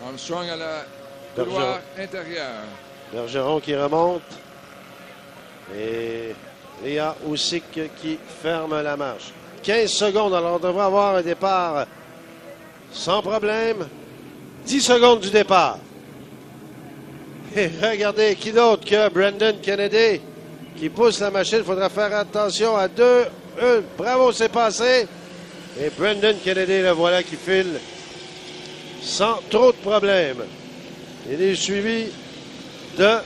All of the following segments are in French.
Armstrong à la couloir intérieur. Bergeron qui remonte. Et Léa Usyk qui ferme la marche. 15 secondes, alors on devrait avoir un départ sans problème. 10 secondes du départ. Et regardez, qui d'autre que Brendan Kennedy qui pousse la machine. Il faudra faire attention à 2, 1. Bravo, c'est passé. Et Brendan Kennedy, le voilà qui file sans trop de problèmes. Il est suivi de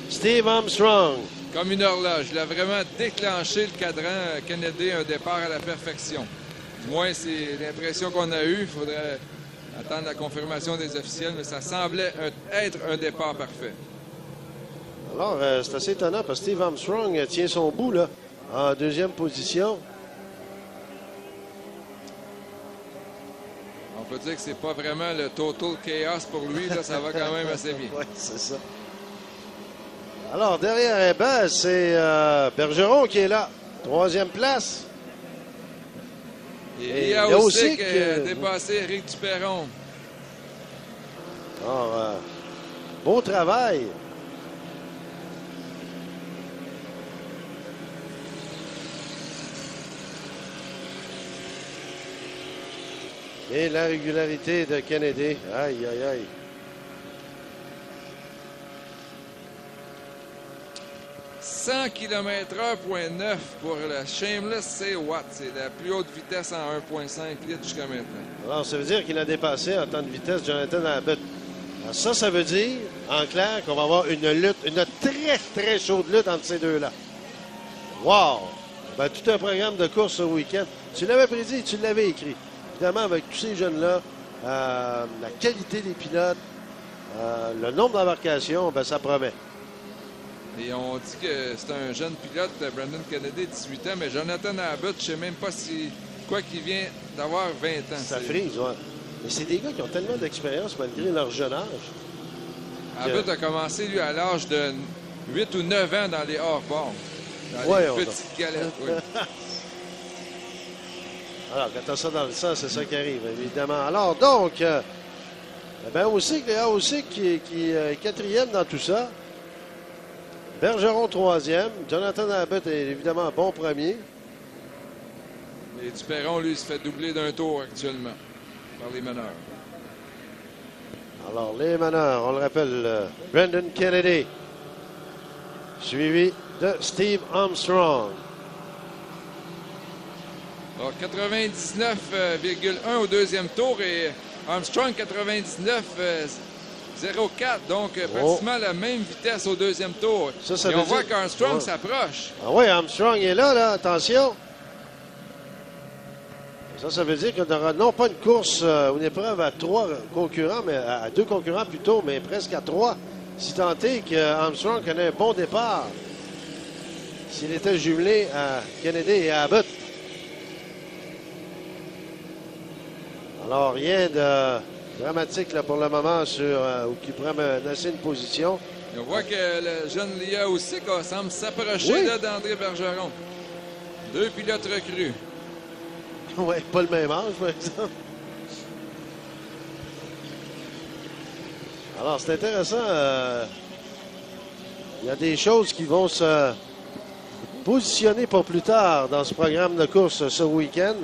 Steve Armstrong. Comme une horloge. Il a vraiment déclenché le cadran Kennedy, un départ à la perfection. Du moins, c'est l'impression qu'on a eue. Il faudrait attendre la confirmation des officiels, mais ça semblait être un départ parfait. Alors, c'est assez étonnant parce que Steve Armstrong tient son bout là, en deuxième position. On peut dire que c'est pas vraiment le total chaos pour lui. Là, ça va quand même assez bien. Oui, c'est ça. Alors, derrière, c'est Bergeron qui est là. Troisième place. Et il y a aussi dépassé Éric Duperron. Alors, beau travail. Et la régularité de Kennedy. Aïe, aïe, aïe. « 100 km/h.9 pour le Shameless C. Watt. C'est la plus haute vitesse en 1,5 litres jusqu'à maintenant. Alors, ça veut dire qu'il a dépassé en temps de vitesse Jonathan Abbott. Alors ça veut dire, en clair, qu'on va avoir une lutte, une très, très chaude lutte entre ces deux-là. Wow! Ben, tout un programme de course ce week-end. Tu l'avais prédit, tu l'avais écrit. Évidemment, avec tous ces jeunes-là, la qualité des pilotes, le nombre d'embarcations, ben, ça promet. Et on dit que c'est un jeune pilote, Brendan Kennedy, 18 ans, mais Jonathan Abbott, je ne sais même pas si quoi qu'il vient d'avoir 20 ans. Ça frise, oui. Mais c'est des gars qui ont tellement d'expérience malgré leur jeune âge. Abbott a commencé, lui, à l'âge de 8 ou 9 ans dans les hors-bords. Dans les petites galettes, oui. Alors, quand tu as ça dans le sang, c'est ça qui arrive, évidemment. Alors, donc, ben aussi, Léa aussi qui est quatrième dans tout ça. Bergeron, troisième. Jonathan Abbott est évidemment un bon premier. Et Duperron, lui, se fait doubler d'un tour actuellement par les meneurs. Alors, les meneurs, on le rappelle, Brendan Kennedy, suivi de Steve Armstrong. Alors, 99,1 au deuxième tour et Armstrong 99,04. Donc, pratiquement la même vitesse au deuxième tour. Ça et on voit qu'Armstrong s'approche. Ah oui, Armstrong est là, attention. Ça veut dire qu'on aura non pas une course, une épreuve à 3 concurrents, mais à 2 concurrents plutôt, mais presque à 3. Si tant est qu'Armstrong connaît un bon départ, s'il était jumelé à Kennedy et à Abbott. Alors, rien de dramatique là, pour le moment ou qui pourrait menacer une position. Et on voit que le jeune Léa aussi semble s'approcher d'André Bergeron. 2 pilotes recrues. Oui, pas le même âge, par exemple. Alors, c'est intéressant. Il y a des choses qui vont se positionner pour plus tard dans ce programme de course ce week-end.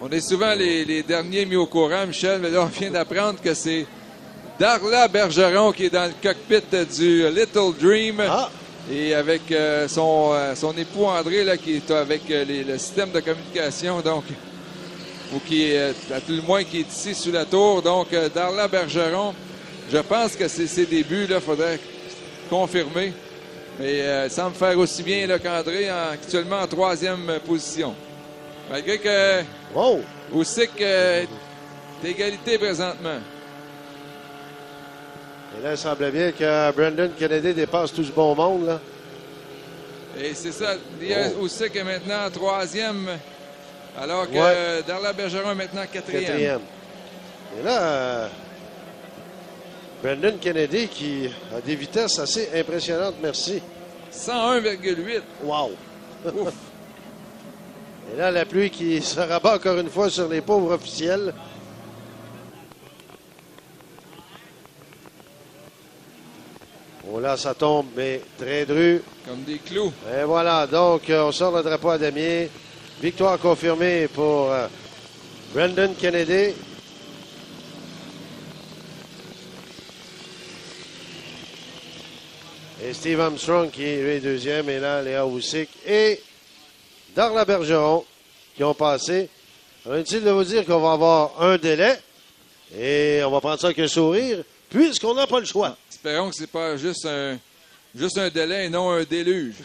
On est souvent les derniers mis au courant, Michel, mais là, on vient d'apprendre que c'est Darla Bergeron qui est dans le cockpit du Little Dream. Ah. Et avec son époux André, là, qui est avec le système de communication, donc, ou qui est, à tout le moins, qui est ici sous la tour. Donc, Darla Bergeron, je pense que c'est ses débuts, il faudrait confirmer. Mais il semble faire aussi bien qu'André, actuellement en 3e position. Malgré que Usyk est d'égalité présentement. Et là, il semblait bien que Brendan Kennedy dépasse tout ce bon monde, là. Et c'est ça. Usyk est maintenant en 3e, alors que Darla Bergeron est maintenant 4e. Et là, Brendan Kennedy qui a des vitesses assez impressionnantes, merci. 101,8. Wow! Ouf! Et là, la pluie qui se rabat encore une fois sur les pauvres officiels. Oh là, ça tombe, mais très dru. Comme des clous. Et voilà, donc on sort le drapeau à damier. Victoire confirmée pour Brendan Kennedy. Et Steve Armstrong qui est deuxième. Et là, Léa Houssik et Darla Bergeron qui ont passé. Inutile de vous dire qu'on va avoir un délai. Et on va prendre ça avec un sourire, puisqu'on n'a pas le choix. Espérons que c'est pas juste un délai et non un déluge.